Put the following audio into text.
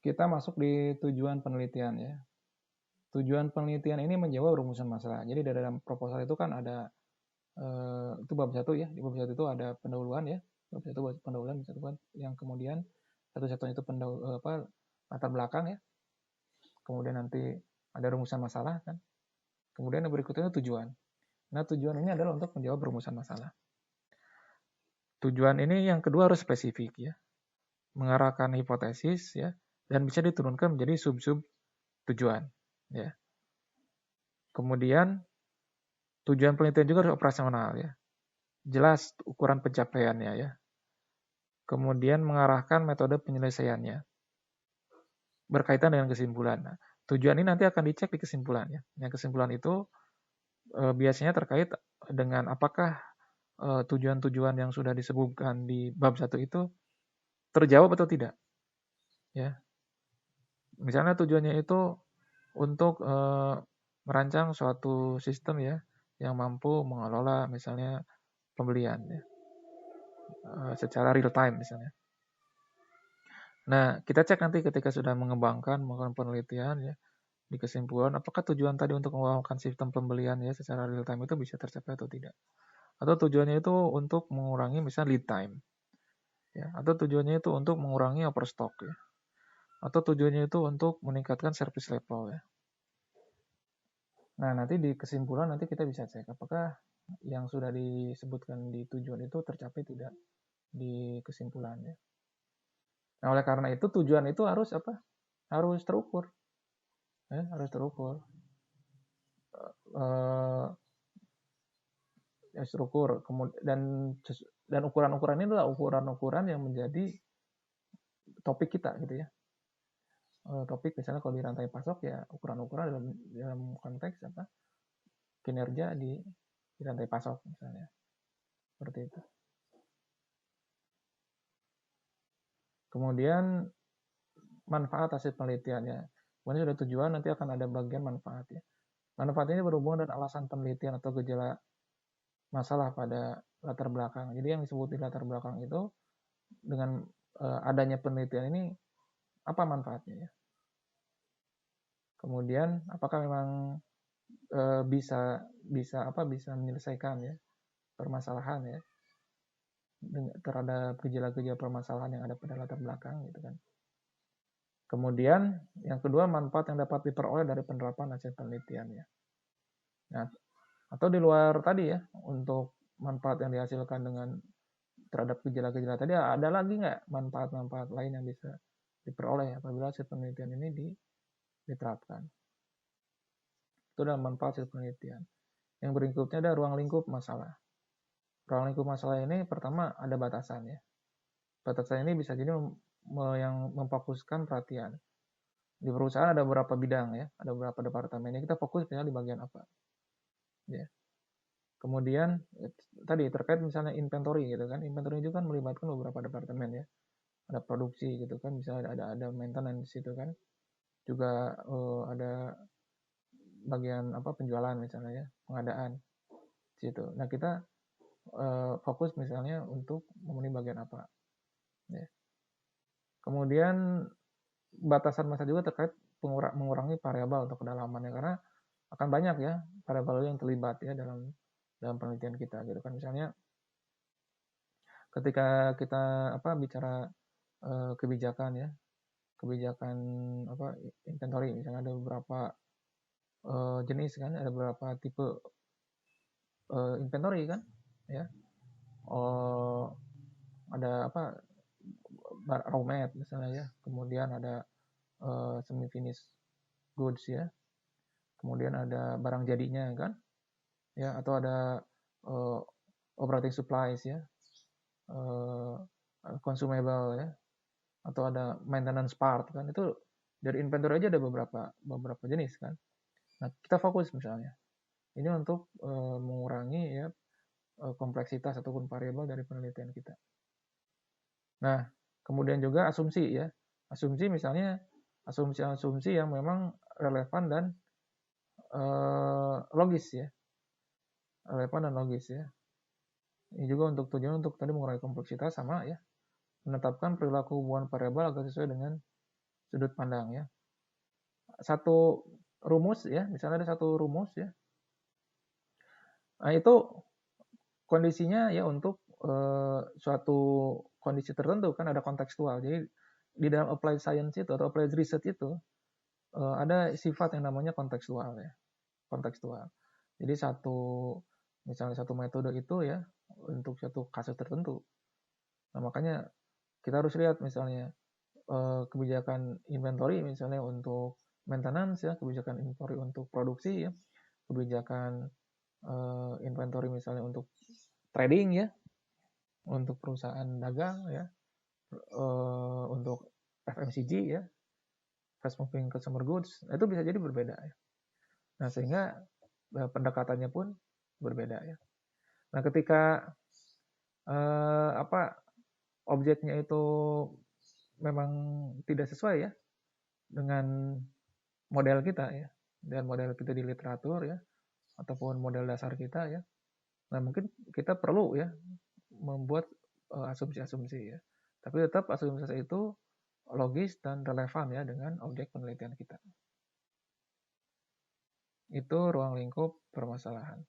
kita masuk di tujuan penelitian ya. Tujuan penelitian ini menjawab rumusan masalah. Jadi dalam proposal itu kan ada itu bab 1 ya. Di bab 1 itu ada pendahuluan ya. Bab 1 pendahuluan, yang kemudian satu-satunya itu latar belakang ya. Kemudian nanti ada rumusan masalah kan. Kemudian yang berikutnya tujuan. Nah, tujuan ini adalah untuk menjawab rumusan masalah. Tujuan ini yang kedua harus spesifik ya. Mengarahkan hipotesis ya, dan bisa diturunkan menjadi sub-sub tujuan ya. Kemudian tujuan penelitian juga harus operasional ya. Jelas ukuran pencapaiannya ya. Kemudian mengarahkan metode penyelesaiannya. Berkaitan dengan kesimpulan. Nah, tujuan ini nanti akan dicek di kesimpulannya. Yang kesimpulan itu biasanya terkait dengan apakah tujuan-tujuan yang sudah disebutkan di bab 1 itu terjawab atau tidak. Ya. Misalnya tujuannya itu untuk merancang suatu sistem ya yang mampu mengelola misalnya pembelian ya, secara real time misalnya. Nah, kita cek nanti ketika sudah melakukan penelitian ya, di kesimpulan apakah tujuan tadi untuk mengembangkan sistem pembelian ya secara real time itu bisa tercapai atau tidak. Atau tujuannya itu untuk mengurangi misalnya lead time. Ya, atau tujuannya itu untuk mengurangi overstock ya. Atau tujuannya itu untuk meningkatkan service level ya. Nah, nanti di kesimpulan nanti kita bisa cek apakah yang sudah disebutkan di tujuan itu tercapai tidak di kesimpulan ya. Nah, oleh karena itu tujuan itu harus apa? Harus terukur. Ya, harus terukur. Terukur. Dan ukuran-ukuran ini adalah ukuran-ukuran yang menjadi topik kita gitu ya. Topik misalnya kalau di rantai pasok ya ukuran-ukuran dalam konteks apa? Kinerja di rantai pasok misalnya. Seperti itu. Kemudian manfaat hasil penelitiannya. Kemudian sudah tujuan, nanti akan ada bagian manfaat ya. Manfaat ini berhubungan dengan alasan penelitian atau gejala masalah pada latar belakang. Jadi yang disebut di latar belakang itu dengan adanya penelitian ini apa manfaatnya ya? Kemudian apakah memang bisa menyelesaikan ya permasalahan ya terhadap gejala-gejala permasalahan yang ada pada latar belakang gitu kan. Kemudian yang kedua manfaat yang dapat diperoleh dari penerapan hasil penelitian ya. Nah, atau di luar tadi ya untuk manfaat yang dihasilkan dengan terhadap gejala-gejala tadi ada lagi nggak manfaat-manfaat lain yang bisa diperoleh apabila hasil penelitian ini diterapkan. Itu adalah manfaat hasil penelitian. Yang berikutnya ada ruang lingkup masalah. Ruang lingkup masalah ini pertama ada batasan ya. Batasan ini bisa jadi yang memfokuskan perhatian. Di perusahaan ada beberapa bidang ya, ada beberapa departemen. Ini kita fokus misalnya di bagian apa. Ya. Kemudian tadi terkait misalnya inventory gitu kan. Inventory juga kan melibatkan beberapa departemen ya. Ada produksi gitu kan, misalnya ada maintenance di situ kan. Juga ada bagian apa penjualan misalnya ya, pengadaan di situ. Nah, kita fokus misalnya untuk memenuhi bagian apa. Ya. Kemudian batasan masa juga terkait mengurangi variabel atau kedalamannya karena akan banyak ya variabel yang terlibat ya dalam penelitian kita gitu kan. Misalnya ketika kita bicara kebijakan ya, kebijakan inventory misalnya ada beberapa jenis kan, ada beberapa tipe inventory kan ya. Ada raw mat misalnya ya, kemudian ada semi finish goods ya, kemudian ada barang jadinya kan ya, atau ada operating supplies ya, consumable ya, atau ada maintenance part kan. Itu dari inventory aja ada beberapa jenis kan. Nah, kita fokus misalnya ini untuk mengurangi ya kompleksitas ataupun variabel dari penelitian kita. Nah, kemudian juga asumsi ya. Asumsi misalnya asumsi yang memang relevan dan logis ya. Relevan dan logis ya. Ini juga untuk tujuan untuk tadi mengurangi kompleksitas sama ya. Menetapkan perilaku hubungan variabel agar sesuai dengan sudut pandang ya. Satu rumus ya, misalnya ada satu rumus ya. Nah, itu kondisinya ya untuk suatu kondisi tertentu kan ada kontekstual. Jadi di dalam applied science itu atau applied research itu ada sifat yang namanya kontekstual ya. Kontekstual. Jadi misalnya satu metode itu ya untuk satu kasus tertentu. Nah, makanya kita harus lihat misalnya kebijakan inventory misalnya untuk maintenance ya, kebijakan inventory untuk produksi ya, kebijakan inventory misalnya untuk trading ya, untuk perusahaan dagang ya, untuk FMCG ya, fast moving consumer goods, itu bisa jadi berbeda ya. Nah, sehingga pendekatannya pun berbeda ya. Nah, ketika objeknya itu memang tidak sesuai ya dengan model kita ya, dengan model kita di literatur ya, ataupun model dasar kita ya. Nah, mungkin kita perlu ya membuat asumsi-asumsi ya. Tapi tetap asumsi itu logis dan relevan ya dengan objek penelitian kita. Itu ruang lingkup permasalahan.